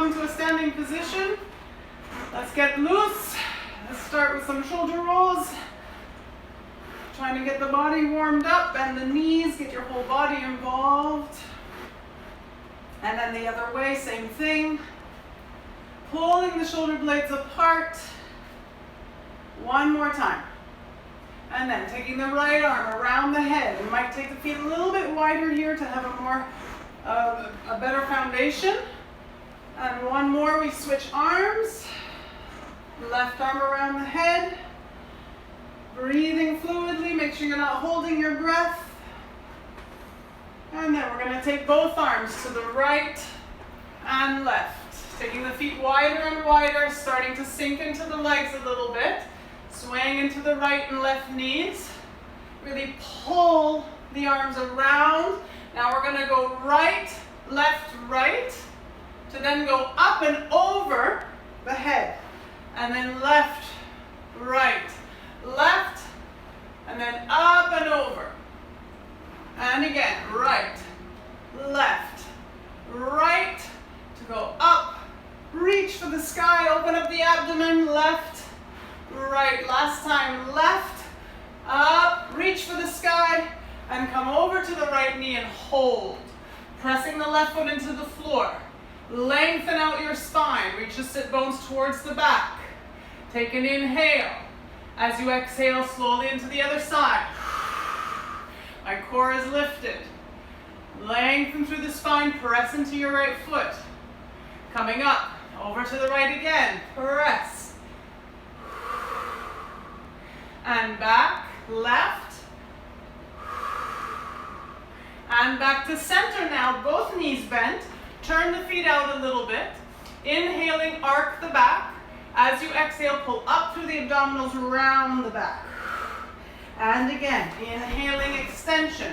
come to a standing position. Let's get loose. Let's start with some shoulder rolls. Trying to get the body warmed up, bend the knees, get your whole body involved. And then the other way, same thing. Pulling the shoulder blades apart. One more time. And then taking the right arm around the head. You might take the feet a little bit wider here to have a better foundation. And one more, we switch arms. Left arm around the head. Breathing fluidly, make sure you're not holding your breath. And then we're going to take both arms to the right and left. Taking the feet wider and wider, starting to sink into the legs a little bit. Swaying into the right and left knees. Really pull the arms around. Now we're going to go right, left, right, to then go up and over the head. And then left, right, left, and then up and over. And again, right, left, right, to go up, reach for the sky, open up the abdomen, left, right, last time, left, up, reach for the sky, and come over to the right knee and hold. Pressing the left foot into the floor. Lengthen out your spine, reach the sit bones towards the back. Take an inhale. As you exhale, slowly into the other side. My core is lifted. Lengthen through the spine, press into your right foot. Coming up, over to the right again, press. And back, left. And back to center now, both knees bent. Turn the feet out a little bit. Inhaling, arc the back. As you exhale, pull up through the abdominals, round the back. And again, inhaling, extension.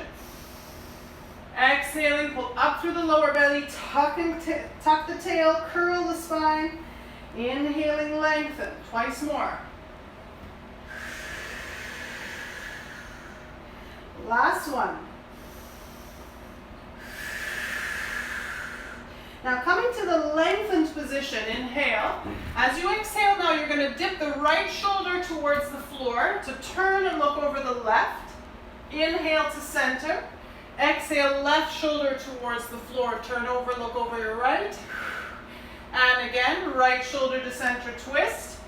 Exhaling, pull up through the lower belly, tuck the tail, curl the spine. Inhaling, lengthen. Twice more. Last one. Now coming to the lengthened position, inhale. As you exhale now, you're going to dip the right shoulder towards the floor to turn and look over the left. Inhale to center. Exhale, left shoulder towards the floor, turn over, look over your right. And again, right shoulder to center, twist.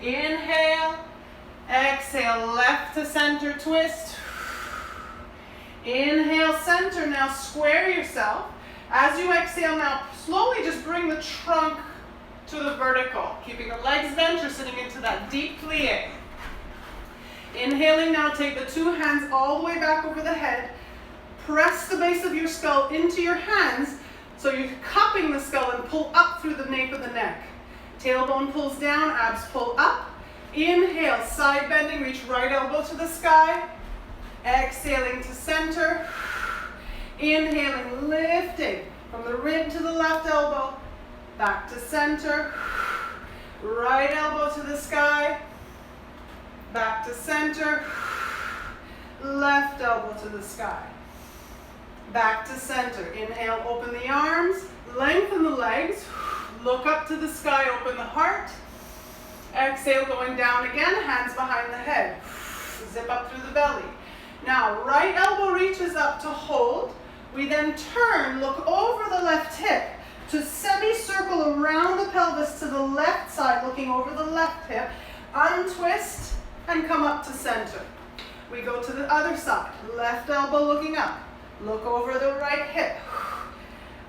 Inhale. Exhale, left to center, twist. Inhale, center. Now square yourself. As you exhale now, slowly just bring the trunk to the vertical. Keeping the legs bent, you're sitting into that deep plie. Inhaling now, take the two hands all the way back over the head. Press the base of your skull into your hands so you're cupping the skull and pull up through the nape of the neck. Tailbone pulls down, abs pull up. Inhale, side bending, reach right elbow to the sky. Exhaling to center. Inhaling, lifting from the rib to the left elbow. Back to center. Right elbow to the sky. Back to center. Left elbow to the sky. Back to center. Inhale, open the arms. Lengthen the legs. Look up to the sky, open the heart. Exhale, going down again, hands behind the head. Zip up through the belly. Now, right elbow reaches up to hold. We then turn, look over the left hip to semicircle around the pelvis to the left side, looking over the left hip. Untwist and come up to center. We go to the other side. Left elbow looking up. Look over the right hip.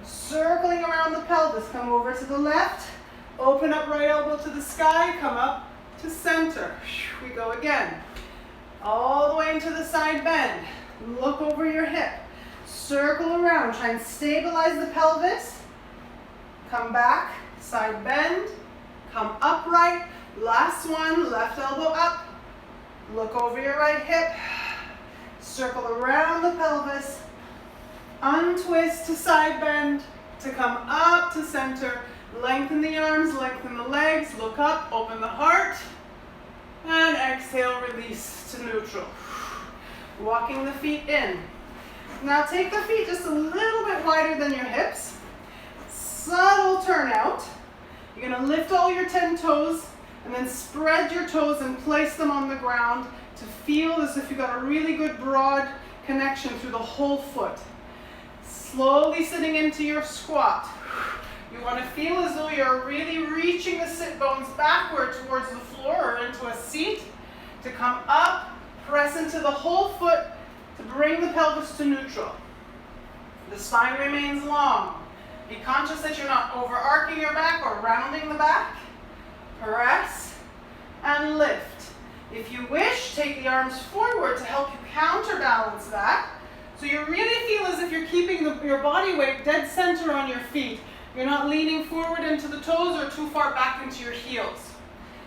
Circling around the pelvis, come over to the left. Open up right elbow to the sky, come up to center. We go again. All the way into the side bend. Look over your hip. Circle around. Try and stabilize the pelvis. Come back. Side bend. Come upright. Last one. Left elbow up. Look over your right hip. Circle around the pelvis. Untwist to side bend. To come up to center. Lengthen the arms. Lengthen the legs. Look up. Open the heart. And exhale, release to neutral. Walking the feet in. Now take the feet just a little bit wider than your hips You're gonna lift all your 10 toes and then spread your toes and place them on the ground to feel as if you've got a really good broad connection through the whole foot. Slowly sitting into your squat. You want to feel as though you're really reaching the sit bones backward towards the floor or into a seat to come up, press into the whole foot to bring the pelvis to neutral. The spine remains long. Be conscious that you're not overarching your back or rounding the back. Press and lift. If you wish, take the arms forward to help you counterbalance that. So you really feel as if you're keeping your body weight dead center on your feet. You're not leaning forward into the toes or too far back into your heels.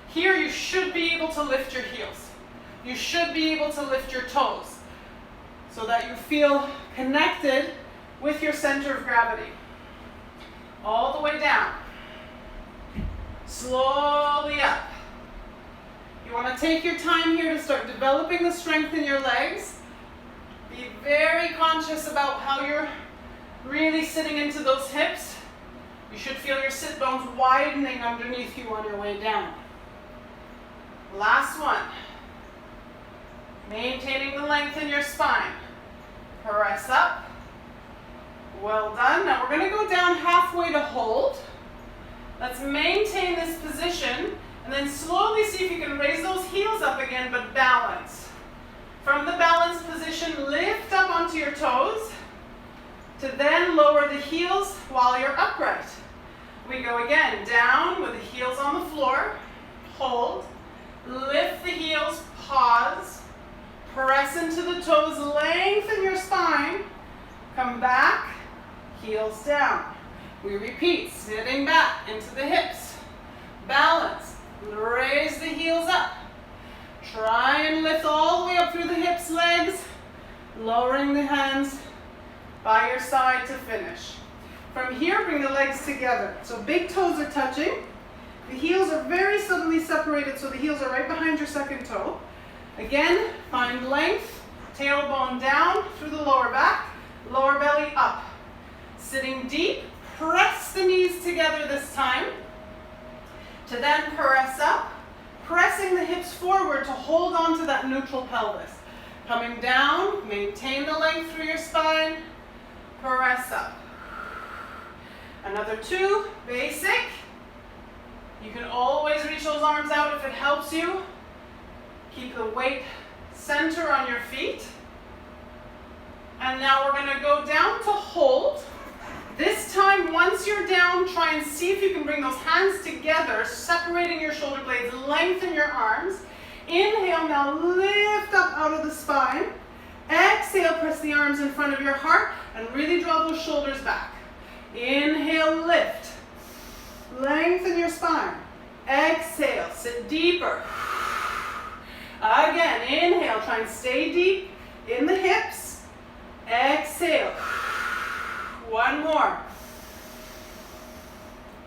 Here you should be able to lift your heels. You should be able to lift your toes so that you feel connected with your center of gravity. All the way down. Slowly up. You want to take your time here to start developing the strength in your legs. Be very conscious about how you're really sitting into those hips. You should feel your sit bones widening underneath you on your way down. Last one. Maintaining the length in your spine. Press up. Well done. Now we're going to go down halfway to hold. Let's maintain this position and then slowly see if you can raise those heels up again, but balance. From the balanced position, lift up onto your toes to then lower the heels while you're upright. We go again, down with the heels on the floor, hold, lift the heels, pause, press into the toes, lengthen your spine, come back, heels down. We repeat, sitting back into the hips, balance, raise the heels up, try and lift all the way up through the hips, legs, lowering the hands by your side to finish. From here, bring the legs together. So big toes are touching. The heels are very subtly separated, so the heels are right behind your second toe. Again, find length, tailbone down through the lower back, lower belly up. Sitting deep, press the knees together this time. To then press up, pressing the hips forward to hold on to that neutral pelvis. Coming down, maintain the length through your spine, press up. Another two, basic. You can always reach those arms out if it helps you. Keep the weight center on your feet. And now we're going to go down to hold. This time, once you're down, try and see if you can bring those hands together, separating your shoulder blades, lengthen your arms. Inhale, now lift up out of the spine. Exhale, press the arms in front of your heart and really draw those shoulders back. Inhale, lift. Lengthen your spine. Exhale, sit deeper. Again, inhale, try and stay deep in the hips. Exhale. One more.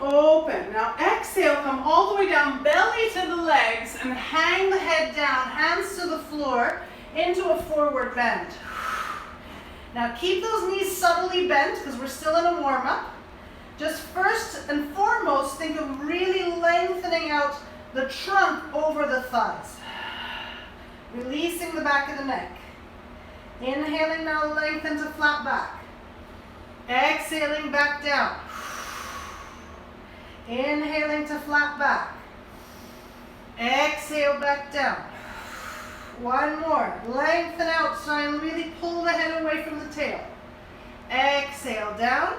Open. Now exhale, come all the way down, belly to the legs, and hang the head down, hands to the floor, into a forward bend. Now keep those knees subtly bent because we're still in a warm-up. Just first and foremost, think of really lengthening out the trunk over the thighs. Releasing the back of the neck. Inhaling now, lengthen to flat back. Exhaling back down. Inhaling to flat back. Exhale back down. One more. Lengthen out, try and really pull the head away from the tail. Exhale down.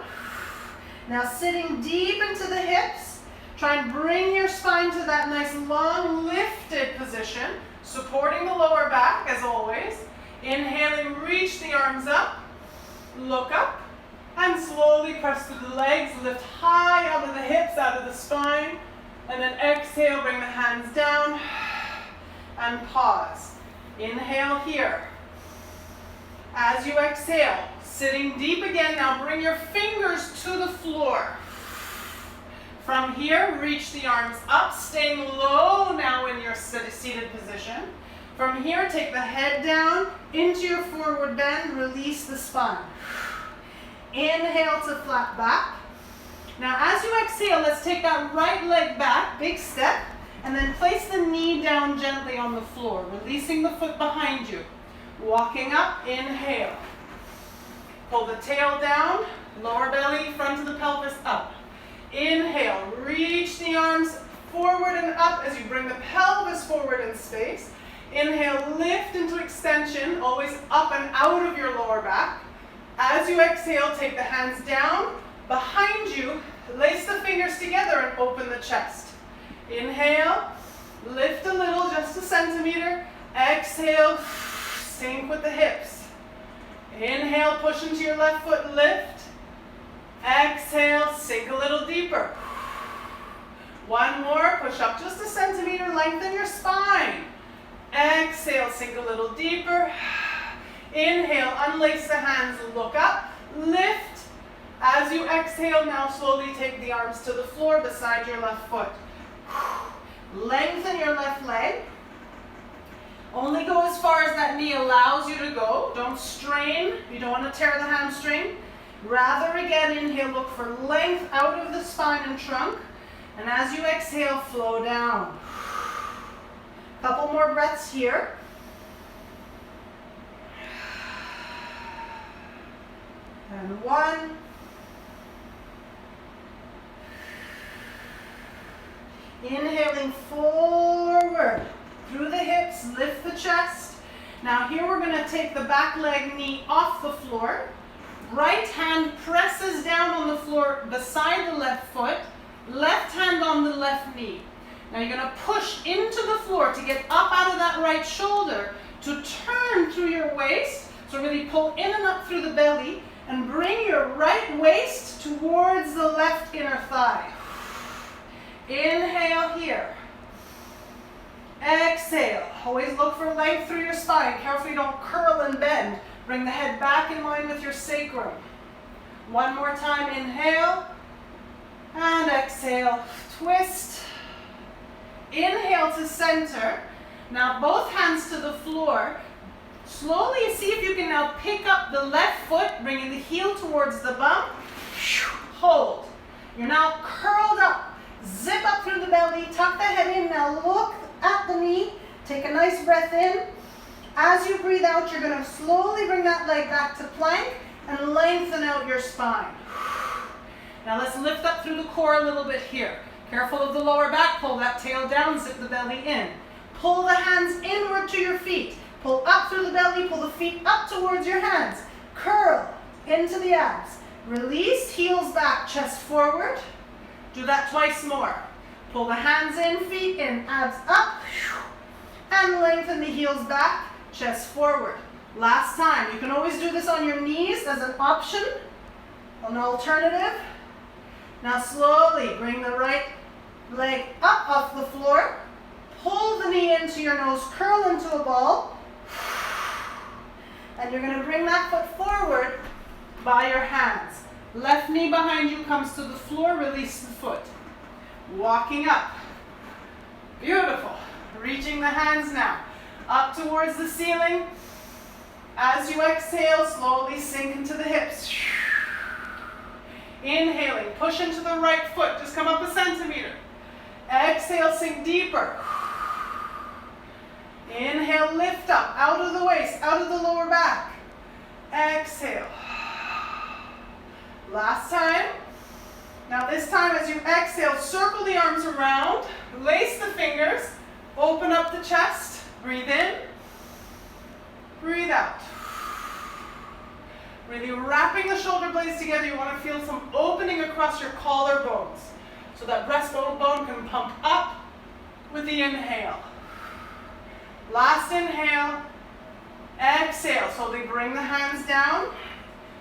Now sitting deep into the hips, try and bring your spine to that nice long lifted position, supporting the lower back as always. Inhaling, reach the arms up, look up, and slowly press through the legs, lift high out of the hips, out of the spine, and then exhale, bring the hands down, and pause. Inhale here. As you exhale, sitting deep again, now bring your fingers to the floor. From here, reach the arms up, staying low now in your seated position. From here, take the head down into your forward bend, release the spine. Inhale to flat back. Now as you exhale, let's take that right leg back, big step, and then place the knee down gently on the floor, releasing the foot behind you. Walking up, inhale. Pull the tail down, lower belly, front of the pelvis up. Inhale, reach the arms forward and up as you bring the pelvis forward in space. Inhale, lift into extension, always up and out of your lower back. As you exhale, take the hands down, behind you, lace the fingers together and open the chest. Inhale, lift a little, just a centimeter. Exhale, sink with the hips. Inhale, push into your left foot, lift. Exhale, sink a little deeper. One more, push up just a centimeter, lengthen your spine. Exhale, sink a little deeper. Inhale, unlace the hands, look up, lift. As you exhale, now slowly take the arms to the floor beside your left foot. Lengthen your left leg. Only go as far as that knee allows you to go. Don't strain. You don't want to tear the hamstring. Rather, again, inhale, look for length out of the spine and trunk. And as you exhale, flow down. Couple more breaths here. And one. Inhaling forward through the hips, lift the chest. Now here we're going to take the back leg knee off the floor. Right hand presses down on the floor beside the left foot. Left hand on the left knee. Now you're going to push into the floor to get up out of that right shoulder, to turn through your waist. So really pull in and up through the belly and bring your right waist towards the left inner thigh. Inhale here. Exhale. Always look for length through your spine. Carefully don't curl and bend. Bring the head back in line with your sacrum. One more time. Inhale. And exhale. Twist. Inhale to center. Now both hands to the floor. Slowly see if you can now pick up the left foot, bringing the heel towards the bum. Hold. You're now curled up. Zip up through the belly, tuck the head in. Now look at the knee. Take a nice breath in. As you breathe out, you're going to slowly bring that leg back to plank and lengthen out your spine. Now let's lift up through the core a little bit here. Careful of the lower back. Pull that tail down, zip the belly in. Pull the hands inward to your feet. Pull up through the belly, pull the feet up towards your hands. Curl into the abs. Release, heels back, chest forward. Do that twice more. Pull the hands in, feet in, abs up. And lengthen the heels back, chest forward. Last time. You can always do this on your knees as an option, an alternative. Now slowly bring the right leg up off the floor. Pull the knee into your nose, curl into a ball. And you're going to bring that foot forward by your hands. Left knee behind you comes to the floor, release the foot. Walking up. Beautiful. Reaching the hands now. Up towards the ceiling. As you exhale, slowly sink into the hips. Inhaling, push into the right foot. Just come up a centimeter. Exhale, sink deeper. Inhale, lift up, out of the waist, out of the lower back. Exhale. Last time. Now this time as you exhale, circle the arms around, lace the fingers, open up the chest, breathe in, breathe out. Really wrapping the shoulder blades together, you want to feel some opening across your collarbones so that breastbone can pump up with the inhale. Last inhale, exhale. Slowly bring the hands down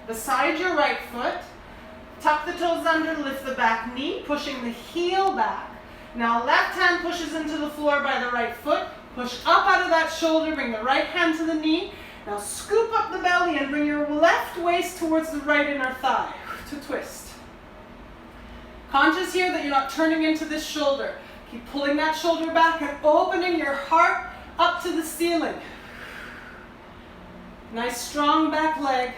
beside your right foot. Tuck the toes under, lift the back knee, pushing the heel back. Now left hand pushes into the floor by the right foot. Push up out of that shoulder, bring the right hand to the knee. Now scoop up the belly and bring your left waist towards the right inner thigh to twist. Conscious here that you're not turning into this shoulder. Keep pulling that shoulder back and opening your heart up to the ceiling. Nice strong back leg.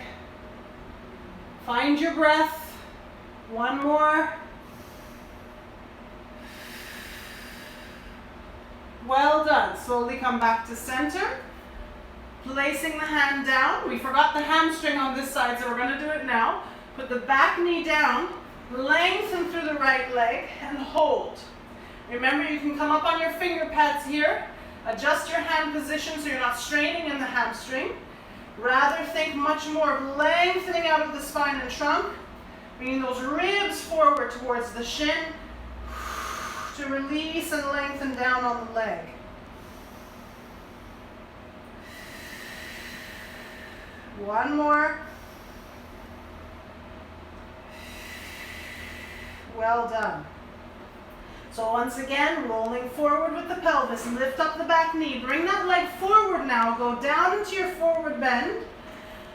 Find your breath. One more. Well done. Slowly come back to center. Placing the hand down. We forgot the hamstring on this side, so we're going to do it now. Put the back knee down, lengthen through the right leg, and hold. Remember, you can come up on your finger pads here. Adjust your hand position so you're not straining in the hamstring. Rather, think much more of lengthening out of the spine and trunk, bringing those ribs forward towards the shin to release and lengthen down on the leg. One more. Well done. So once again, rolling forward with the pelvis, lift up the back knee, bring that leg forward now, go down into your forward bend.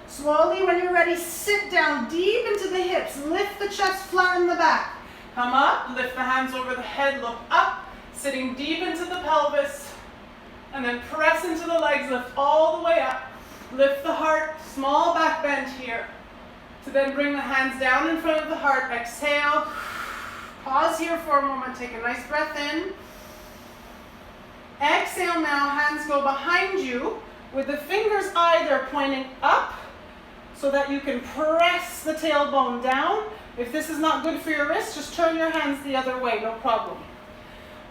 Slowly, when you're ready, sit down deep into the hips, lift the chest, flatten the back. Come up, lift the hands over the head, look up, sitting deep into the pelvis, and then press into the legs, lift all the way up. Lift the heart, small back bend here, to then bring the hands down in front of the heart, exhale. Pause here for a moment, take a nice breath in. Exhale now, hands go behind you with the fingers either pointing up so that you can press the tailbone down. If this is not good for your wrist, just turn your hands the other way, no problem.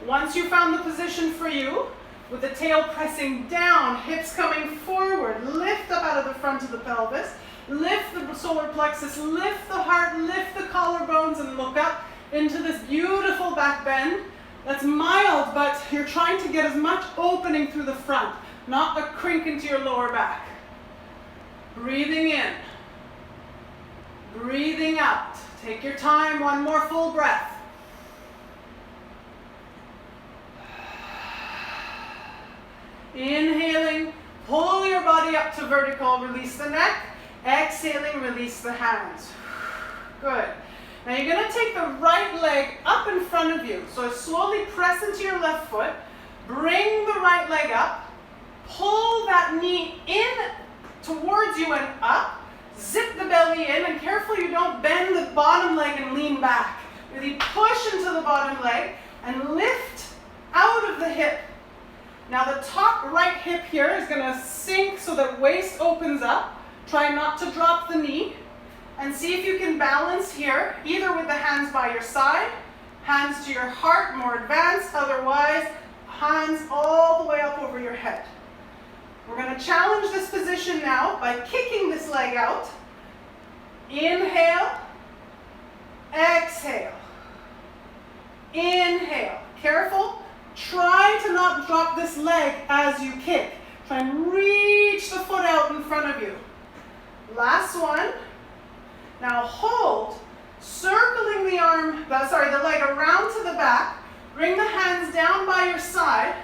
Once you found the position for you, with the tail pressing down, hips coming forward, lift up out of the front of the pelvis, lift the solar plexus, lift the heart, lift the collarbones, and look up into this beautiful back bend. That's mild, but you're trying to get as much opening through the front, not a crink into your lower back. Breathing in, breathing out. Take your time, one more full breath. Inhaling, pull your body up to vertical, release the neck. Exhaling, release the hands. Good. Now you're going to take the right leg up in front of you. So slowly press into your left foot. Bring the right leg up. Pull that knee in towards you and up. Zip the belly in, and careful you don't bend the bottom leg and lean back. Really push into the bottom leg and lift out of the hip. Now the top right hip here is going to sink so that waist opens up. Try not to drop the knee. And see if you can balance here, either with the hands by your side, hands to your heart, more advanced, otherwise, hands all the way up over your head. We're going to challenge this position now by kicking this leg out. Inhale, exhale, inhale. Careful, try to not drop this leg as you kick. Try and reach the foot out in front of you. Last one. Now hold, circling the leg around to the back. Bring the hands down by your side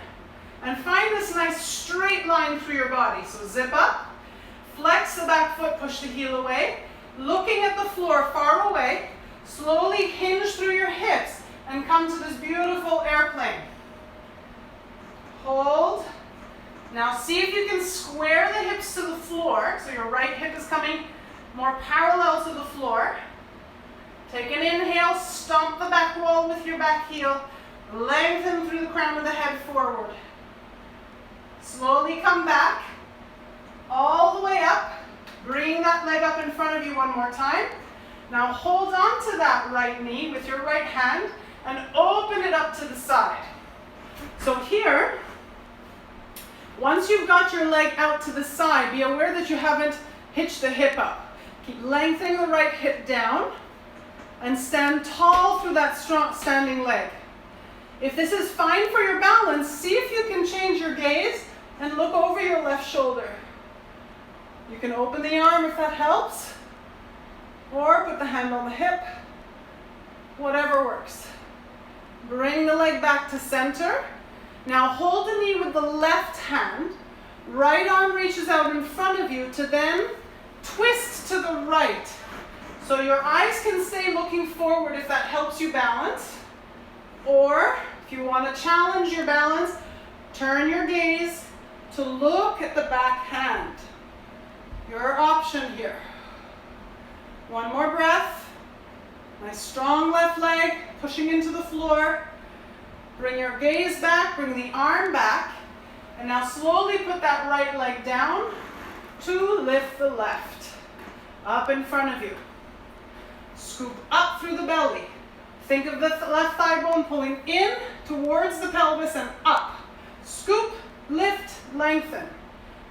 and find this nice straight line through your body. So zip up, flex the back foot, push the heel away. Looking at the floor far away, slowly hinge through your hips and come to this beautiful airplane. Hold. Now see if you can square the hips to the floor, so your right hip is coming more parallel to the floor. Take an inhale, stomp the back wall with your back heel, lengthen through the crown of the head forward. Slowly come back, all the way up, bring that leg up in front of you one more time. Now hold on to that right knee with your right hand and open it up to the side. So here, once you've got your leg out to the side, be aware that you haven't hitched the hip up. Keep lengthening the right hip down and stand tall through that strong standing leg. If this is fine for your balance, see if you can change your gaze and look over your left shoulder. You can open the arm if that helps, or put the hand on the hip, whatever works. Bring the leg back to center. Now hold the knee with the left hand. Right arm reaches out in front of you to then twist to the right. So your eyes can stay looking forward if that helps you balance. Or if you want to challenge your balance, turn your gaze to look at the back hand. Your option here. One more breath. Nice strong left leg pushing into the floor. Bring your gaze back, bring the arm back, and now slowly put that right leg down to lift the left. Up in front of you. Scoop up through the belly. Think of the left thigh bone pulling in towards the pelvis and up. Scoop, lift, lengthen.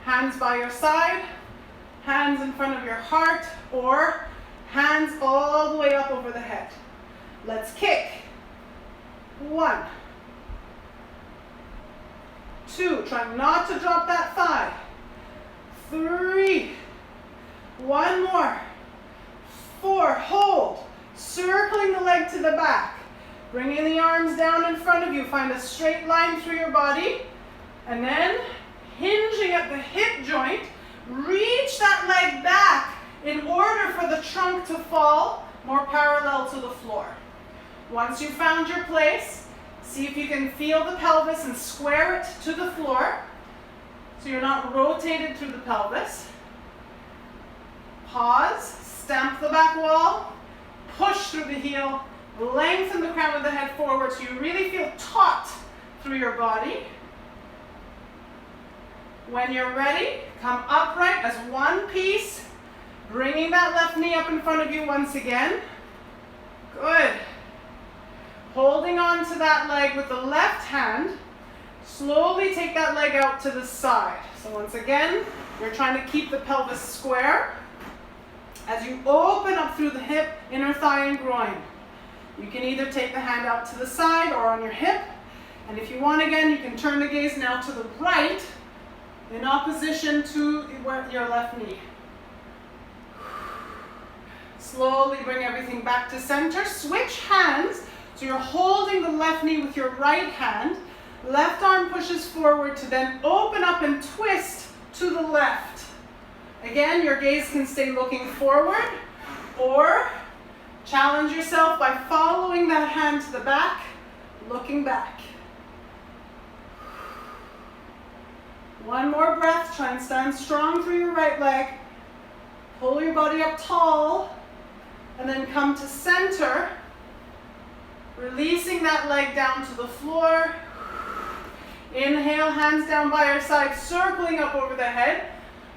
Hands by your side, hands in front of your heart, or hands all the way up over the head. Let's kick. 1, 2, try not to drop that thigh. 3, 1 more. 4, hold. Circling the leg to the back. Bringing the arms down in front of you. Find a straight line through your body. And then hinging at the hip joint, reach that leg back in order for the trunk to fall more parallel to the floor. Once you've found your place, see if you can feel the pelvis and square it to the floor so you're not rotated through the pelvis. Pause, stamp the back wall, push through the heel, lengthen the crown of the head forward so you really feel taut through your body. When you're ready, come upright as one piece, bringing that left knee up in front of you once again. Good. Holding on to that leg with the left hand, slowly take that leg out to the side. So once again, you're trying to keep the pelvis square. As you open up through the hip, inner thigh and groin. You can either take the hand out to the side or on your hip. And if you want again, you can turn the gaze now to the right in opposition to your left knee. Slowly bring everything back to center. Switch hands. So you're holding the left knee with your right hand. Left arm pushes forward to then open up and twist to the left. Again, your gaze can stay looking forward, or challenge yourself by following that hand to the back, looking back. One more breath. Try and stand strong through your right leg. Pull your body up tall, and then come to center, releasing that leg down to the floor. Inhale, hands down by your side, circling up over the head.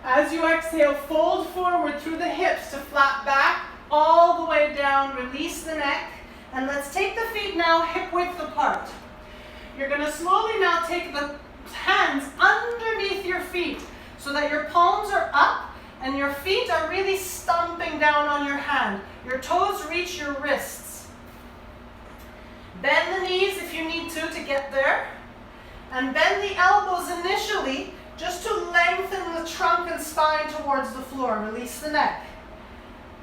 As you exhale, fold forward through the hips to flat back, all the way down, release the neck. And let's take the feet now hip width apart. You're going to slowly now take the hands underneath your feet so that your palms are up and your feet are really stomping down on your hand. Your toes reach your wrists. Bend the knees if you need to get there. And bend the elbows initially just to lengthen the trunk and spine towards the floor. Release the neck.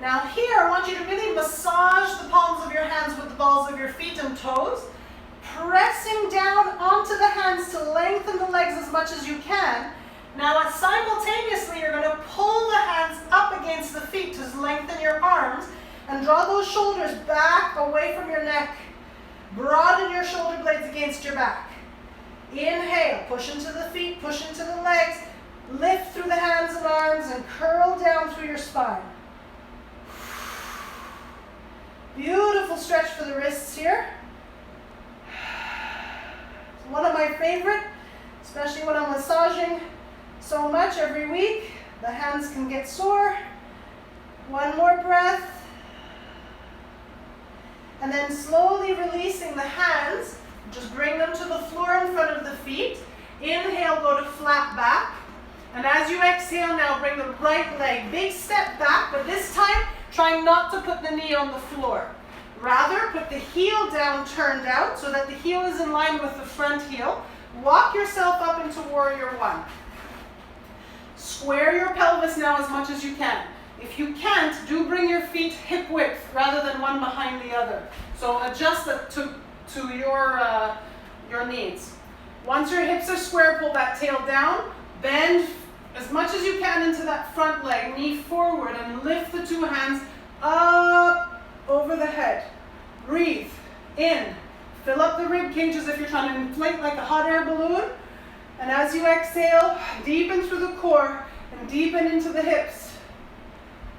Now here, I want you to really massage the palms of your hands with the balls of your feet and toes, pressing down onto the hands to lengthen the legs as much as you can. Now simultaneously, you're going to pull the hands up against the feet to lengthen your arms and draw those shoulders back away from your neck. Broaden your shoulder blades against your back. Inhale, push into the feet, push into the legs, lift through the hands and arms and curl down through your spine. Beautiful stretch for the wrists here. It's one of my favorite, especially when I'm massaging so much every week. The hands can get sore. One more breath. And then slowly releasing the hands. Just bring them to the floor in front of the feet. Inhale, go to flat back. And as you exhale now, bring the right leg. Big step back, but this time, try not to put the knee on the floor. Rather, put the heel down, turned out, so that the heel is in line with the front heel. Walk yourself up into Warrior One. Square your pelvis now as much as you can. If you can't, do bring your feet hip width rather than one behind the other. So adjust it to your needs. Once your hips are square, pull that tail down, bend as much as you can into that front leg, knee forward, and lift the two hands up over the head. Breathe in, fill up the rib cage as if you're trying to inflate like a hot air balloon, and as you exhale, deepen through the core and deepen into the hips.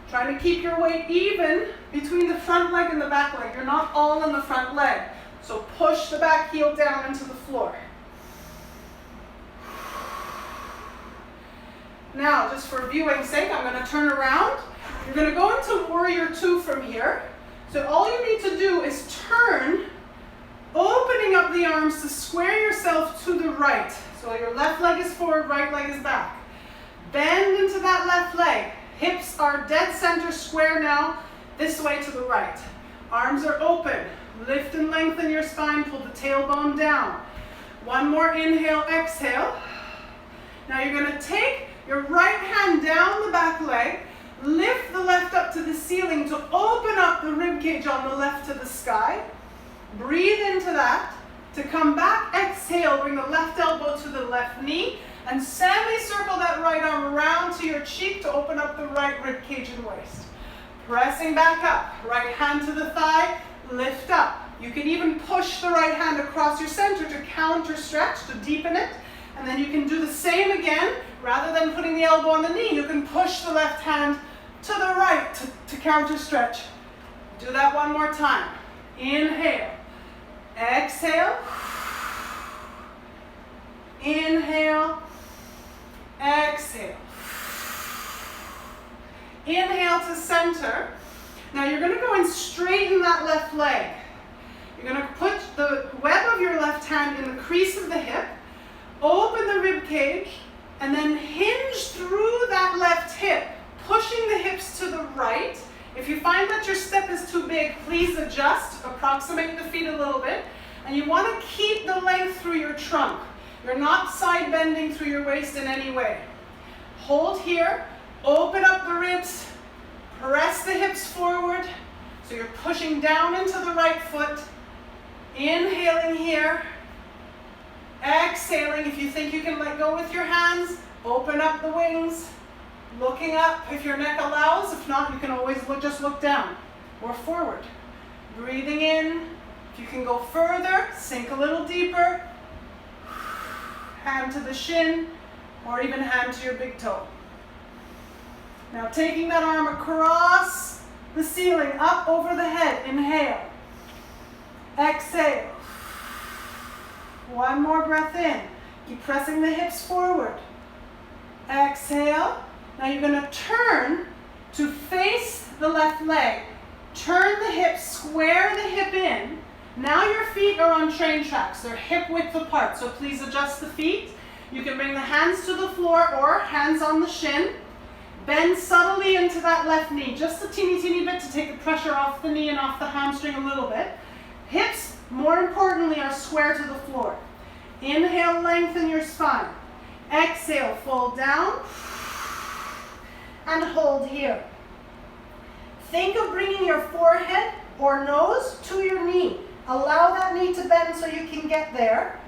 Trying to keep your weight even between the front leg and the back leg. You're not all in the front leg. So push the back heel down into the floor. Now, just for viewing's sake, I'm going to turn around. You're going to go into Warrior Two from here. So all you need to do is turn, opening up the arms to square yourself to the right. So your left leg is forward, right leg is back. Bend into that left leg. Hips are dead center square now, this way to the right. Arms are open. Lift and lengthen your spine, pull the tailbone down. One more inhale, exhale. Now you're going to take your right hand down the back leg, lift the left up to the ceiling to open up the rib cage on the left to the sky. Breathe into that. To come back, exhale, bring the left elbow to the left knee and semicircle that right arm around to your cheek to open up the right rib cage and waist. Pressing back up, right hand to the thigh, lift up. You can even push the right hand across your center to counter stretch, to deepen it. And then you can do the same again. Rather than putting the elbow on the knee, you can push the left hand to the right to counter stretch. Do that one more time. Inhale. Exhale. Inhale. Exhale. Inhale to center. Now you're going to go and straighten that left leg. You're going to put the web of your left hand in the crease of the hip, open the rib cage, and then hinge through that left hip, pushing the hips to the right. If you find that your step is too big, please adjust, approximate the feet a little bit. And you want to keep the length through your trunk. You're not side bending through your waist in any way. Hold here, open up the ribs, press the hips forward. So you're pushing down into the right foot. Inhaling here. Exhaling. If you think you can let go with your hands, open up the wings. Looking up if your neck allows. If not, you can always just look down or forward. Breathing in. If you can go further, sink a little deeper. Hand to the shin or even hand to your big toe. Now taking that arm across the ceiling, up over the head. Inhale. Exhale. One more breath in. Keep pressing the hips forward. Exhale. Now you're going to turn to face the left leg. Turn the hip, square the hip in. Now your feet are on train tracks. They're hip width apart, so please adjust the feet. You can bring the hands to the floor or hands on the shin. Bend subtly into that left knee, just a teeny bit to take the pressure off the knee and off the hamstring a little bit. Hips, more importantly, are square to the floor. Inhale, lengthen your spine. Exhale, fold down and hold here. Think of bringing your forehead or nose to your knee. Allow that knee to bend so you can get there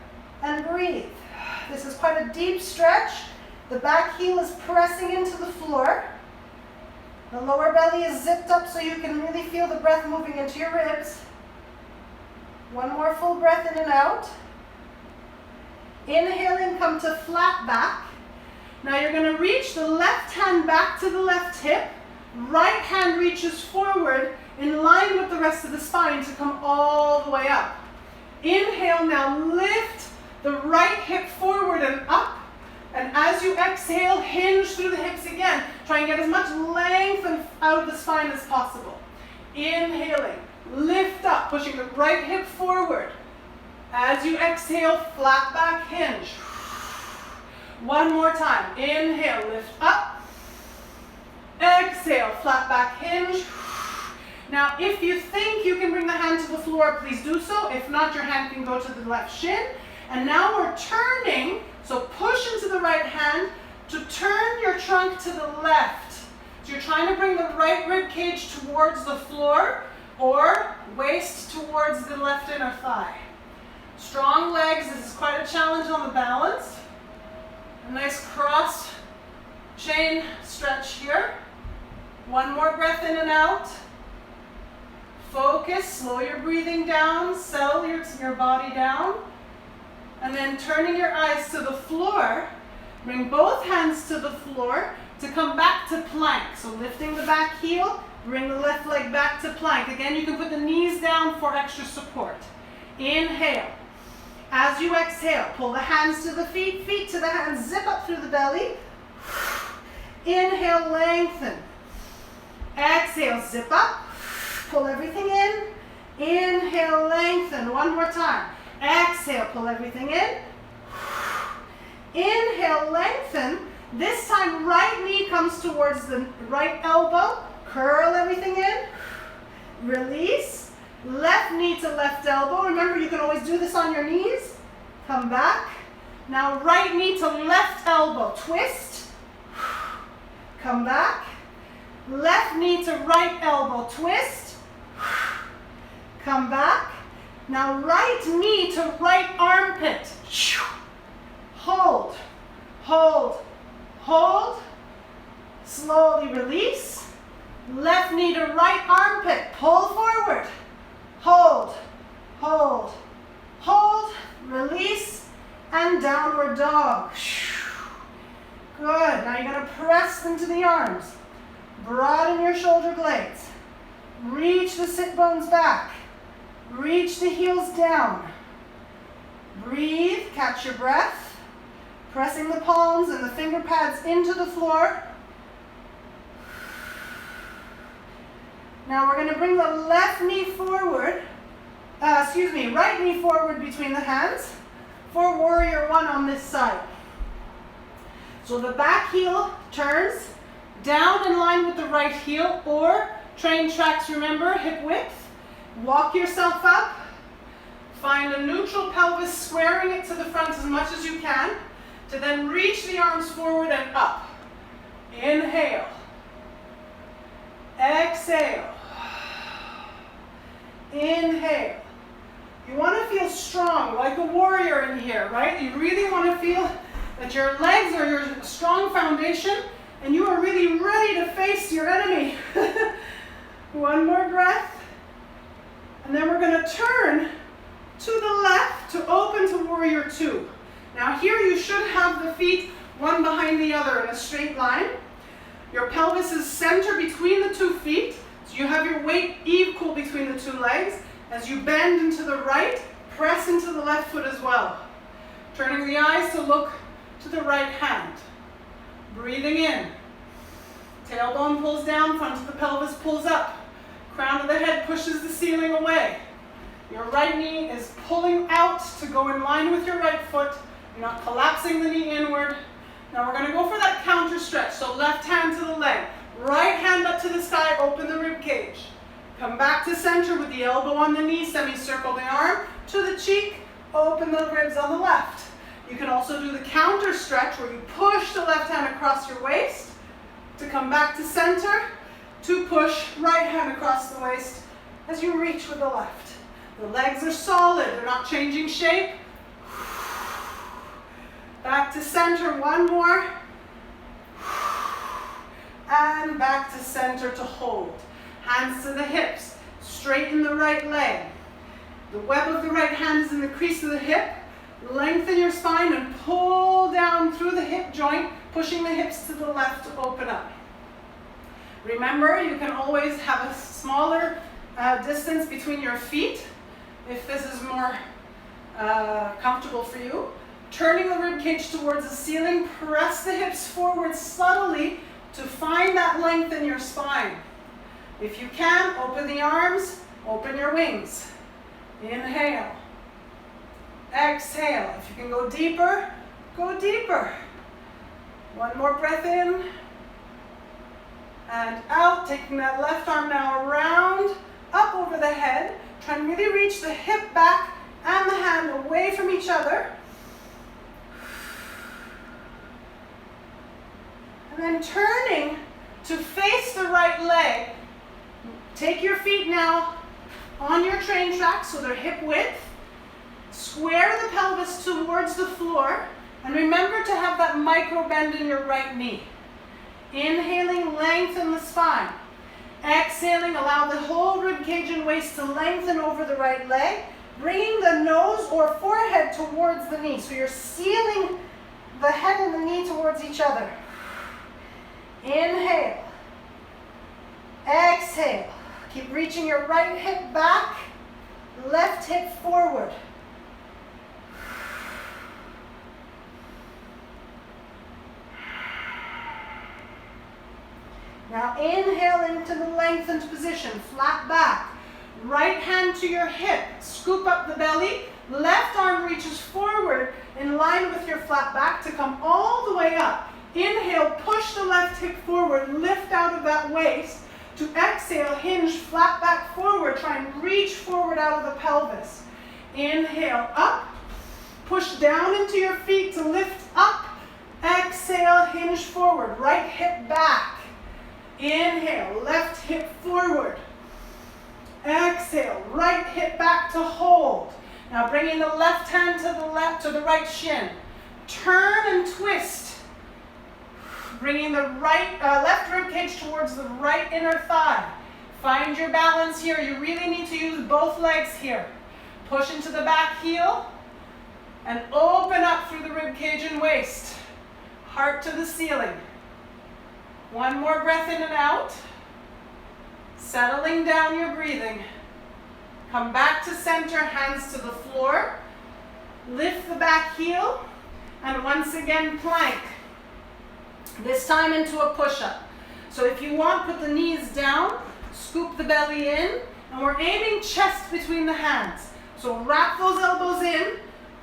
and breathe. This is quite a deep stretch. The back heel is pressing into the floor. The lower belly is zipped up so you can really feel the breath moving into your ribs. One more full breath in and out. Inhaling, come to flat back. Now you're going to reach the left hand back to the left hip. Right hand reaches forward in line with the rest of the spine to come all the way up. Inhale, now lift the right hip forward and up. And as you exhale, hinge through the hips again. Try and get as much length out of the spine as possible. Inhaling, lift up, pushing the right hip forward. As you exhale, flat back hinge. One more time. Inhale, lift up. Exhale, flat back hinge. Now, if you think you can bring the hand to the floor, please do so. If not, your hand can go to the left shin. And now we're turning, so push into the right hand to turn your trunk to the left. So you're trying to bring the right rib cage towards the floor or waist towards the left inner thigh. Strong legs, this is quite a challenge on the balance. A nice cross chain stretch here. One more breath in and out. Focus, slow your breathing down, settle your body down. And then turning your eyes to the floor, bring both hands to the floor to come back to plank. So lifting the back heel, bring the left leg back to plank. Again, you can put the knees down for extra support. Inhale. As you exhale, pull the hands to the feet, feet to the hands, zip up through the belly. Inhale, lengthen. Exhale, zip up, pull everything in. Inhale, lengthen. One more time. Exhale, pull everything in. Inhale, lengthen. This time, right knee comes towards the right elbow. Curl everything in. Release. Left knee to left elbow. Remember, you can always do this on your knees. Come back. Now, right knee to left elbow. Twist. Come back. Left knee to right elbow. Twist. Come back. Now, right knee to right armpit. Hold. Hold. Hold. Slowly release. Left knee to right armpit. Pull forward. Hold. Hold. Hold. Release. And downward dog. Good. Now you're going to press into the arms. Broaden your shoulder blades. Reach the sit bones back. Reach the heels down. Breathe. Catch your breath. Pressing the palms and the finger pads into the floor. Now we're going to bring the left knee forward. Right knee forward between the hands for warrior one on this side. So the back heel turns down in line with the right heel, or train tracks, remember, hip width. Walk yourself up. Find a neutral pelvis, squaring it to the front as much as you can, to then reach the arms forward and up. Inhale. Exhale. Inhale. You want to feel strong, like a warrior in here, right? You really want to feel that your legs are your strong foundation and you are really ready to face your enemy. One more breath. And then we're going to turn to the left to open to warrior two. Now here you should have the feet one behind the other in a straight line. Your pelvis is center between the 2 feet, so you have your weight equal between the 2 legs. As you bend into the right, press into the left foot as well. Turning the eyes to look to the right hand. Breathing in. Tailbone pulls down, front of the pelvis pulls up. Crown of the head pushes the ceiling away. Your right knee is pulling out to go in line with your right foot. You're not collapsing the knee inward. Now we're going to go for that counter stretch. So left hand to the leg. Right hand up to the sky, open the rib cage. Come back to center with the elbow on the knee, semicircle the arm to the cheek, open the ribs on the left. You can also do the counter stretch where you push the left hand across your waist to come back to center, to push right hand across the waist as you reach with the left. The legs are solid, they're not changing shape. Back to center, one more. And back to center to hold. Hands to the hips, straighten the right leg. The web of the right hand is in the crease of the hip. Lengthen your spine and pull down through the hip joint, pushing the hips to the left to open up. Remember, you can always have a smaller distance between your feet if this is more comfortable for you. Turning the rib cage towards the ceiling, press the hips forward subtly to find that length in your spine. If you can, open the arms, open your wings. Inhale. Exhale. If you can go deeper, go deeper. One more breath in. And out, taking that left arm now around, up over the head. Try and really reach the hip back and the hand away from each other. And then turning to face the right leg. Take your feet now on your train track so they're hip width. Square the pelvis towards the floor. And remember to have that micro bend in your right knee. Inhaling, lengthen the spine. Exhaling, allow the whole rib cage and waist to lengthen over the right leg. Bringing the nose or forehead towards the knee. So you're sealing the head and the knee towards each other. Inhale. Exhale. Keep reaching your right hip back. left hip forward. Now inhale into the lengthened position, flat back. Right hand to your hip, scoop up the belly. Left arm reaches forward in line with your flat back to come all the way up. Inhale, push the left hip forward, lift out of that waist. To exhale, hinge flat back forward, try and reach forward out of the pelvis. Inhale, up, push down into your feet to lift up. Exhale, hinge forward, right hip back. Inhale, left hip forward. Exhale, right hip back to hold. Now bringing the left hand to the right shin. Turn and twist. Bringing the left rib cage towards the right inner thigh. Find your balance here. You really need to use both legs here. Push into the back heel and open up through the rib cage and waist. Heart to the ceiling. One more breath in and out. Settling down your breathing. Come back to center, hands to the floor. Lift the back heel and once again plank. This time into a push-up. So if you want, put the knees down, scoop the belly in, and we're aiming chest between the hands. So wrap those elbows in,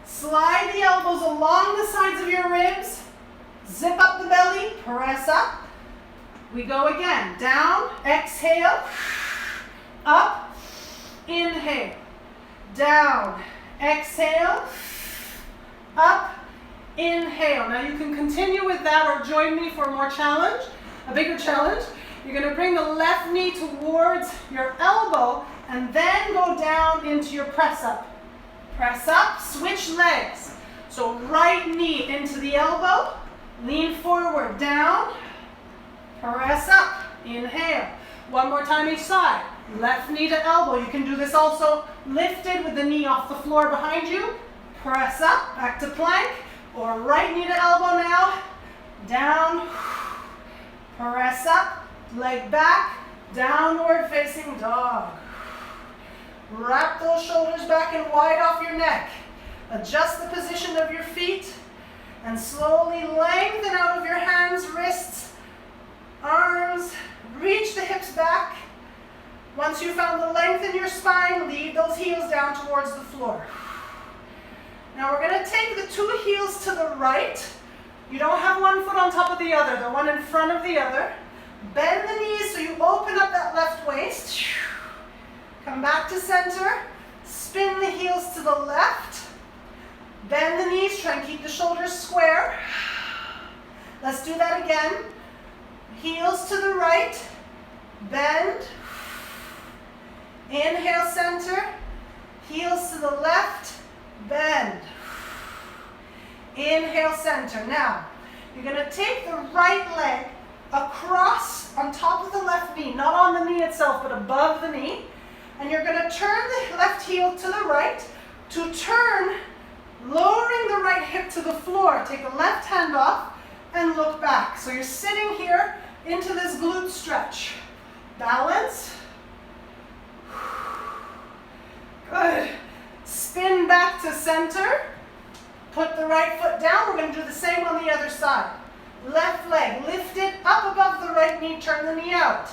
slide the elbows along the sides of your ribs, zip up the belly, press up. We go again, down, exhale, up, inhale, down, exhale, up, inhale. Now you can continue with that or join me for a more challenge, a bigger challenge. You're going to bring the left knee towards your elbow and then go down into your press up. Press up, switch legs. So right knee into the elbow, lean forward, down, press up, inhale. One more time each side. Left knee to elbow. You can do this also lifted with the knee off the floor behind you. Press up, back to plank. Or right knee to elbow now. Down, press up, leg back, downward facing dog. Wrap those shoulders back and wide off your neck. Adjust the position of your feet and slowly lengthen out of your hands, wrists, arms. Reach the hips back. Once you found the length in your spine, leave those heels down towards the floor. Now we're going to take the two heels to the right. You don't have one foot on top of the other, the one in front of the other. Bend the knees so you open up that left waist. Come back to center. Spin the heels to the left. Bend the knees, try and keep the shoulders square. Let's do that again. Heels to the right. Bend. Inhale, center. Heels to the left. Bend. Inhale, center. Now, you're going to take the right leg across on top of the left knee, not on the knee itself, but above the knee. And you're going to turn the left heel to the right. To turn, lowering the right hip to the floor. Take the left hand off and look back. So you're sitting here into this glute stretch. Balance. Good. Spin back to center. Put the right foot down. We're going to do the same on the other side. Left leg, lift it up above the right knee, turn the knee out.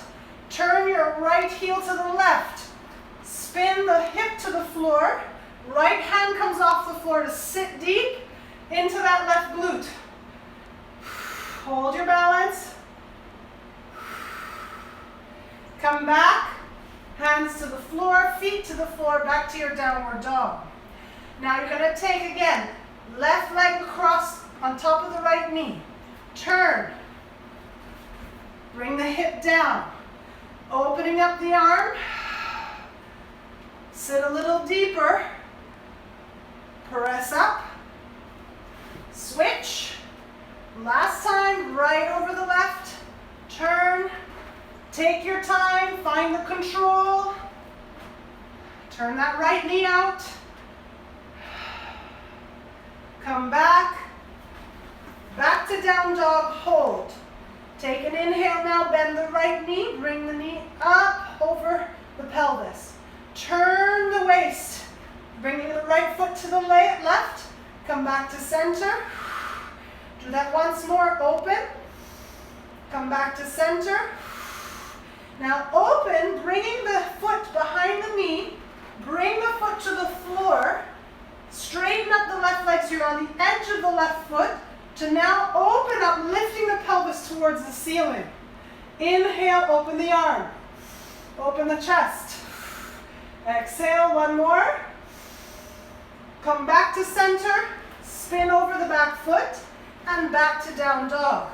Turn your right heel to the left. Spin the hip to the floor. Right hand comes off the floor to sit deep into that left glute. Hold your balance. Come back. Hands to the floor, feet to the floor, back to your downward dog. Now you're going to take again, left leg across on top of the right knee. Turn. Bring the hip down. Opening up the arm. Sit a little deeper. Press up. Switch. Last time, right over the left. Turn. Take your time, find the control. Turn that right knee out. Come back. Back to down dog, hold. Take an inhale now, bend the right knee, bring the knee up over the pelvis. Turn the waist. Bringing the right foot to the left. Come back to center. Do that once more. Open. Come back to center. Now open, bringing the foot behind the knee. Bring the foot to the floor. Straighten up the left leg so you're on the edge of the left foot. To now open up, lifting the pelvis towards the ceiling. Inhale, open the arm. Open the chest. Exhale, one more. Come back to center. Spin over the back foot and back to down dog.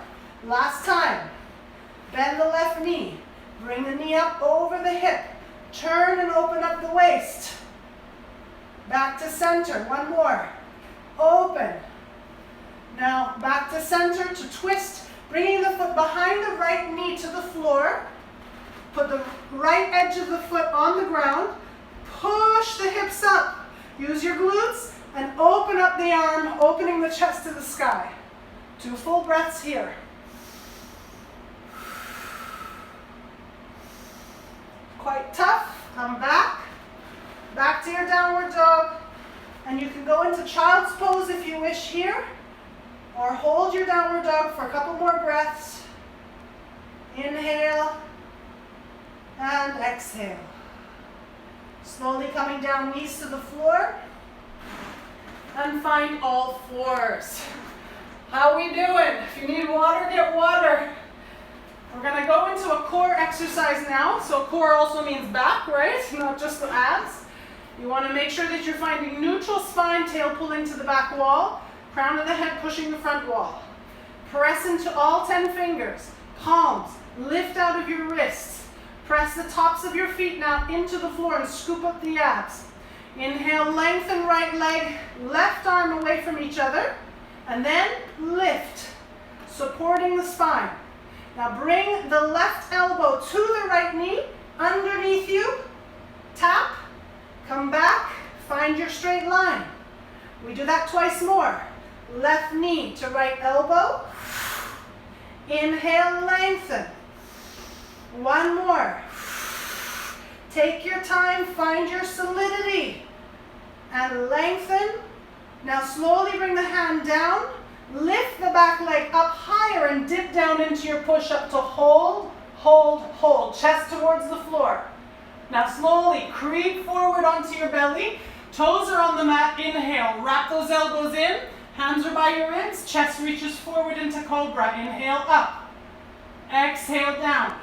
Last time. Bend the left knee. Bring the knee up over the hip. Turn and open up the waist. Back to center. One more. Open. Now back to center to twist, bringing the foot behind the right knee to the floor. Put the right edge of the foot on the ground. Push the hips up. Use your glutes and open up the arm, opening the chest to the sky. 2 full breaths here. Quite tough. Come back. Back to your downward dog. And you can go into child's pose if you wish here. Or hold your downward dog for a couple more breaths. Inhale and exhale. Slowly coming down, knees to the floor. And find all fours. How we doing? If you need water, get water. We're going to go into a core exercise now. So core also means back, right? Not just the abs. You want to make sure that you're finding neutral spine, tail pulling to the back wall. Crown of the head pushing the front wall. Press into all 10 fingers. Palms. Lift out of your wrists. Press the tops of your feet now into the floor and scoop up the abs. Inhale, lengthen right leg, left arm away from each other. And then lift, supporting the spine. Now bring the left elbow to the right knee, underneath you. Tap, come back, find your straight line. We do that twice more. Left knee to right elbow. Inhale, lengthen. One more. Take your time, find your solidity. And lengthen. Now slowly bring the hand down. Lift the back leg up higher and dip down into your push-up to hold, hold, hold. Chest towards the floor. Now slowly creep forward onto your belly. Toes are on the mat. Inhale, wrap those elbows in. Hands are by your ribs. Chest reaches forward into cobra. Inhale, up. Exhale, down.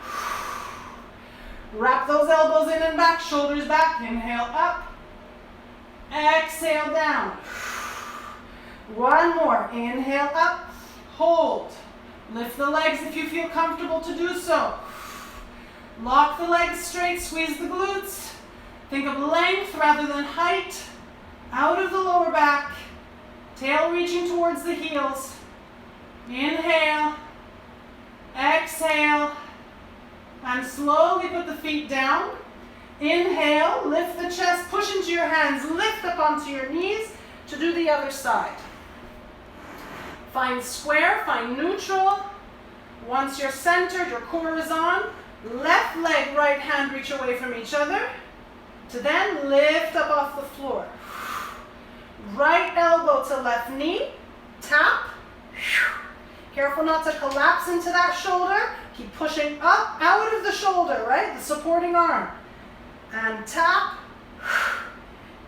Wrap those elbows in and back. Shoulders back. Inhale, up. Exhale, down. One more. Inhale, up. Hold. Lift the legs if you feel comfortable to do so. Lock the legs straight. Squeeze the glutes. Think of length rather than height. Out of the lower back. Tail reaching towards the heels. Inhale. Exhale. And slowly put the feet down. Inhale. Lift the chest. Push into your hands. Lift up onto your knees to do the other side. Find square. Find neutral. Once you're centered, your core is on. Left leg, right hand reach away from each other. To then lift up off the floor. Right elbow to left knee. Tap. Careful not to collapse into that shoulder. Keep pushing up out of the shoulder, right? The supporting arm. And tap.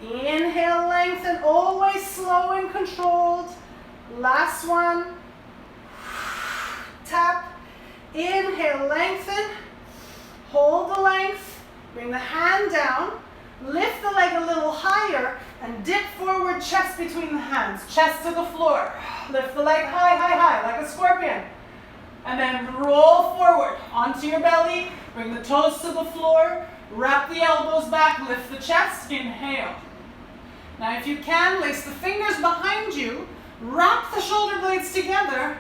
Inhale, lengthen. Always slow and controlled. Last one. Tap. Inhale, lengthen. Hold the length. Bring the hand down. Lift the leg a little higher and dip forward, chest between the hands. Chest to the floor. Lift the leg high, high, high, like a scorpion. And then roll forward onto your belly. Bring the toes to the floor. Wrap the elbows back. Lift the chest. Inhale. Now if you can, lace the fingers behind you. Wrap the shoulder blades together.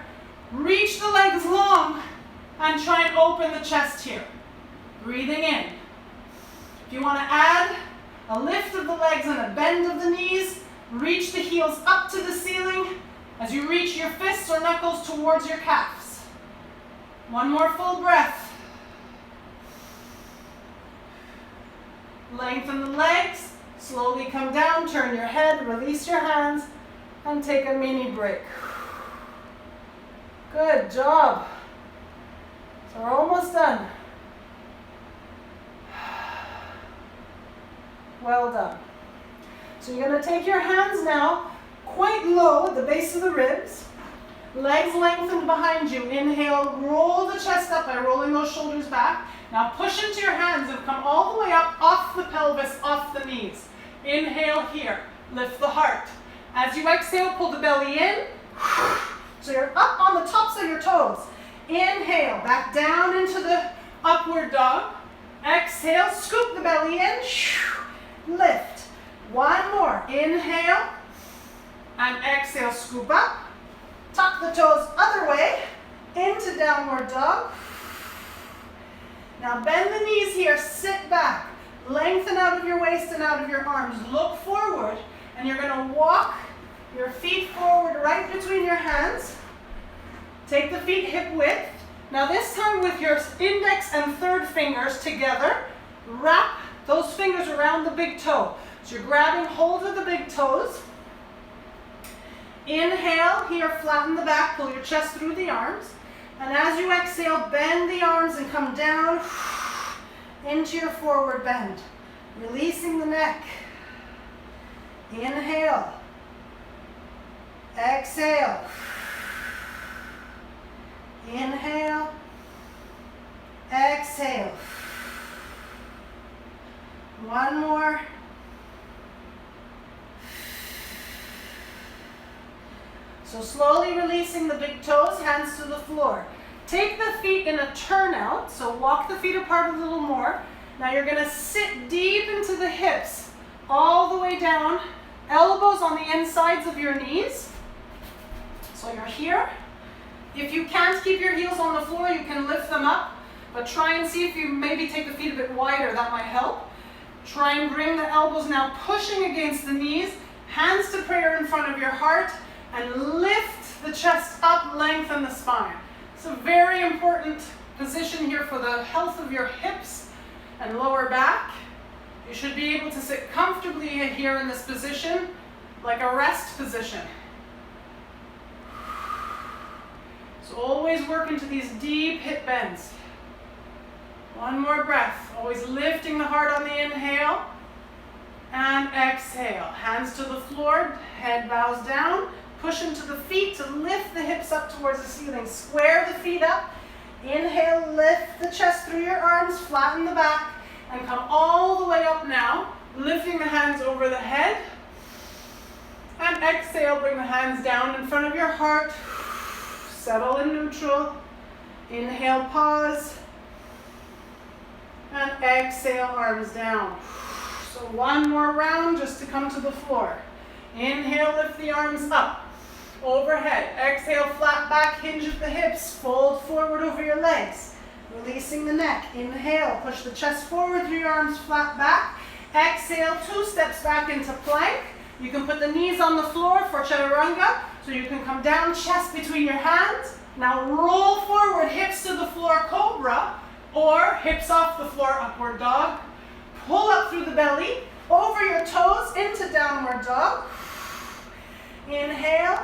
Reach the legs long. And try and open the chest here. Breathing in. If you want to add a lift of the legs and a bend of the knees, reach the heels up to the ceiling as you reach your fists or knuckles towards your calves. One more full breath. Lengthen the legs, slowly come down, turn your head, release your hands, and take a mini break. Good job. So we're almost done. Well done. So you're going to take your hands now quite low at the base of the ribs. Legs lengthened behind you. Inhale, roll the chest up by rolling those shoulders back. Now push into your hands and come all the way up off the pelvis, off the knees. Inhale here. Lift the heart. As you exhale, pull the belly in. So you're up on the tops of your toes. Inhale, back down into the upward dog. Exhale, scoop the belly in. Lift. One more. Inhale. And exhale, scoop up. Tuck the toes other way into downward dog. Now bend the knees here, sit back. Lengthen out of your waist and out of your arms. Look forward, and you're going to walk your feet forward right between your hands. Take the feet hip width. Now this time with your index and third fingers together, wrap those fingers around the big toe. So you're grabbing hold of the big toes. Inhale, here, flatten the back, pull your chest through the arms. And as you exhale, bend the arms and come down into your forward bend. Releasing the neck. Inhale. Exhale. Inhale. Exhale. One more. So slowly releasing the big toes, hands to the floor. Take the feet in a turnout, so walk the feet apart a little more. Now you're going to sit deep into the hips, all the way down, elbows on the insides of your knees. So you're here. If you can't keep your heels on the floor, you can lift them up, but try and see if you maybe take the feet a bit wider, that might help. Try and bring the elbows now pushing against the knees, hands to prayer in front of your heart, and lift the chest up, lengthen the spine. It's a very important position here for the health of your hips and lower back. You should be able to sit comfortably here in this position, like a rest position. So always work into these deep hip bends. One more breath, always lifting the heart on the inhale and exhale. Hands to the floor, head bows down. Push into the feet to lift the hips up towards the ceiling. Square the feet up. Inhale, lift the chest through your arms, flatten the back, and come all the way up now, lifting the hands over the head. And exhale, bring the hands down in front of your heart. Settle in neutral. Inhale, pause. And exhale, arms down. So one more round just to come to the floor. Inhale, lift the arms up. Overhead. Exhale, flat back, hinge at the hips. Fold forward over your legs. Releasing the neck. Inhale, push the chest forward through your arms, flat back. Exhale, 2 steps back into plank. You can put the knees on the floor for chaturanga, so you can come down, chest between your hands. Now roll forward, hips to the floor, cobra, or hips off the floor, upward dog. Pull up through the belly, over your toes, into downward dog. Inhale.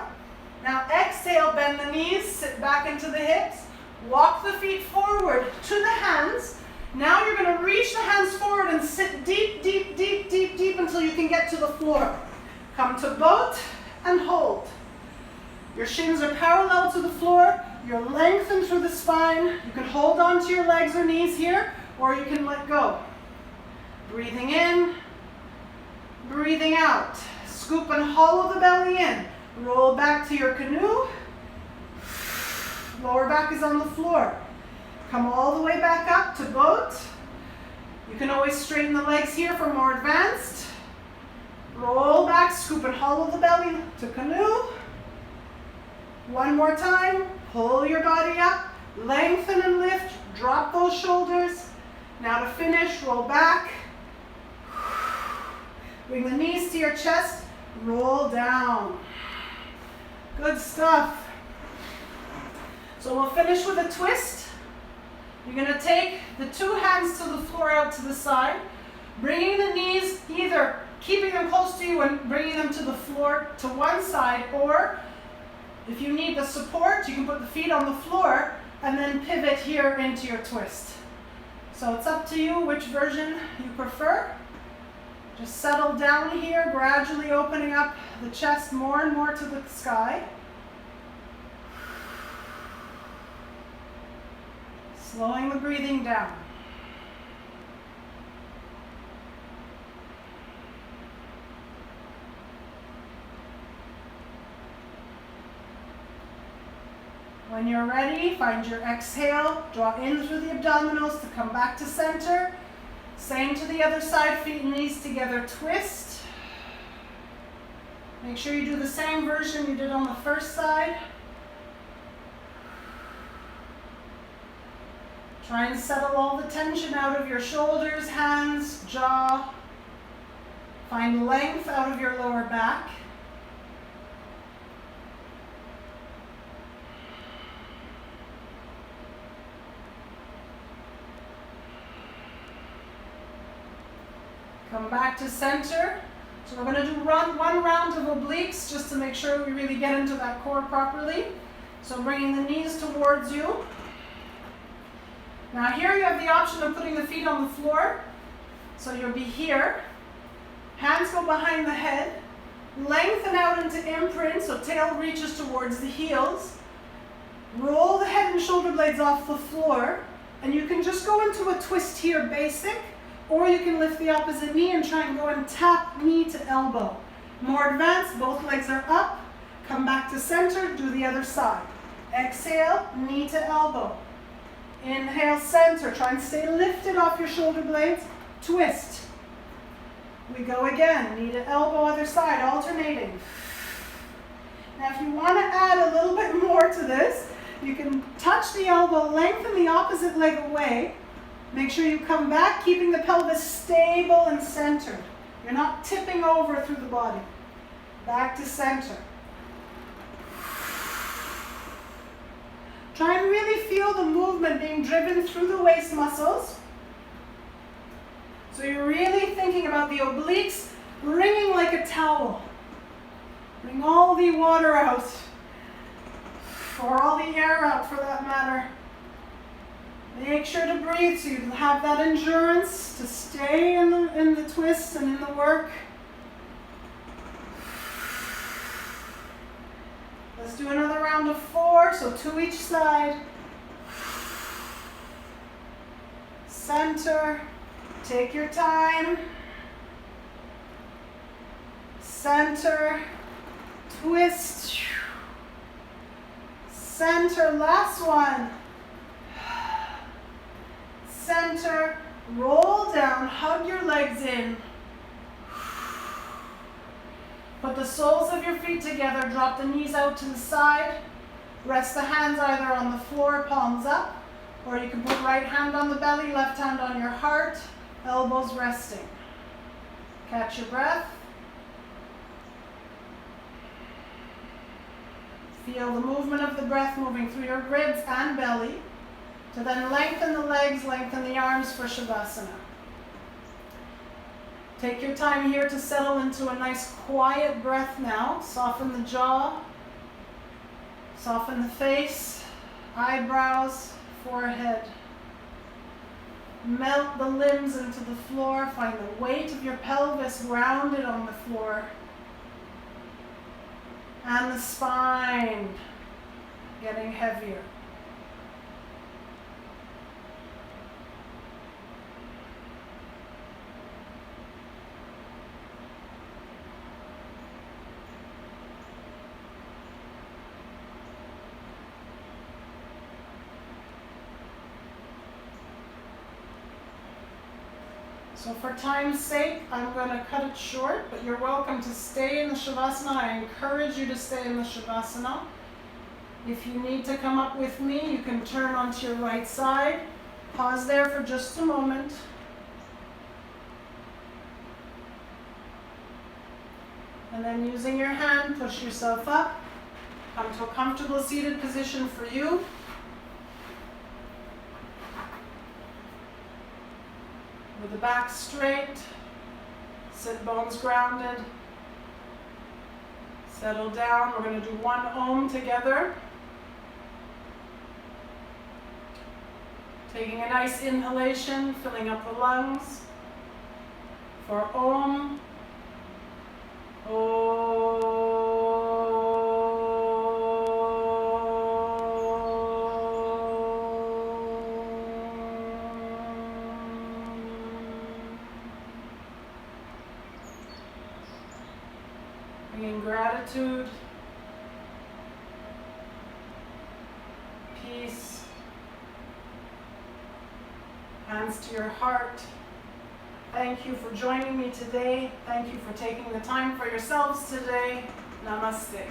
Now exhale, bend the knees, sit back into the hips. Walk the feet forward to the hands. Now you're going to reach the hands forward and sit deep, deep, deep, deep, deep until you can get to the floor. Come to boat and hold. Your shins are parallel to the floor. You're lengthened through the spine. You can hold on to your legs or knees here, or you can let go. Breathing in, breathing out. Scoop and hollow the belly in. Roll back to your canoe. Lower back is on the floor. Come all the way back up to boat. You can always straighten the legs here for more advanced. Roll back, scoop and hollow the belly to canoe. One more time. Pull your body up. Lengthen and lift. Drop those shoulders. Now to finish, roll back. Bring the knees to your chest. Roll down. Good stuff. So we'll finish with a twist. You're going to take the 2 hands to the floor out to the side. Bringing the knees, either keeping them close to you and bringing them to the floor to one side, or if you need the support, you can put the feet on the floor and then pivot here into your twist. So it's up to you which version you prefer. Just settle down here, gradually opening up the chest more and more to the sky. Slowing the breathing down. When you're ready, find your exhale, draw in through the abdominals to come back to center. Same to the other side, feet and knees together, twist. Make sure you do the same version you did on the first side. Try and settle all the tension out of your shoulders, hands, jaw. Find length out of your lower back. Come back to center. So we're going to do one round of obliques just to make sure we really get into that core properly. So bringing the knees towards you. Now here you have the option of putting the feet on the floor. So you'll be here. Hands go behind the head. Lengthen out into imprint, so tail reaches towards the heels. Roll the head and shoulder blades off the floor. And you can just go into a twist here, basic. Or you can lift the opposite knee and try and go and tap knee to elbow. More advanced, both legs are up. Come back to center, do the other side. Exhale, knee to elbow. Inhale, center. Try and stay lifted off your shoulder blades. Twist. We go again, knee to elbow, other side, alternating. Now if you want to add a little bit more to this, you can touch the elbow, lengthen the opposite leg away. Make sure you come back, keeping the pelvis stable and centered. You're not tipping over through the body. Back to center. Try and really feel the movement being driven through the waist muscles. So you're really thinking about the obliques wringing like a towel. Bring all the water out, or all the air out for that matter. Make sure to breathe so you have that endurance to stay in the twist and in the work. Let's do another round of 4, so 2 each side. Center, take your time. Center, twist. Center, last one. Center, roll down, hug your legs in. Put the soles of your feet together, drop the knees out to the side. Rest the hands either on the floor, palms up, or you can put right hand on the belly, left hand on your heart, elbows resting. Catch your breath. Feel the movement of the breath moving through your ribs and belly. So then lengthen the legs, lengthen the arms for Shavasana. Take your time here to settle into a nice quiet breath now. Soften the jaw, soften the face, eyebrows, forehead. Melt the limbs into the floor. Find the weight of your pelvis grounded on the floor. And the spine getting heavier. So for time's sake, I'm going to cut it short, but you're welcome to stay in the Shavasana. I encourage you to stay in the Shavasana. If you need to come up with me, you can turn onto your right side. Pause there for just a moment. And then using your hand, push yourself up. Come to a comfortable seated position for you. with the back straight, sit bones grounded. Settle down. We're going to do one Om together. Taking a nice inhalation, filling up the lungs. For Om. Bringing gratitude, peace, hands to your heart. Thank you for joining me today. Thank you for taking the time for yourselves today. Namaste.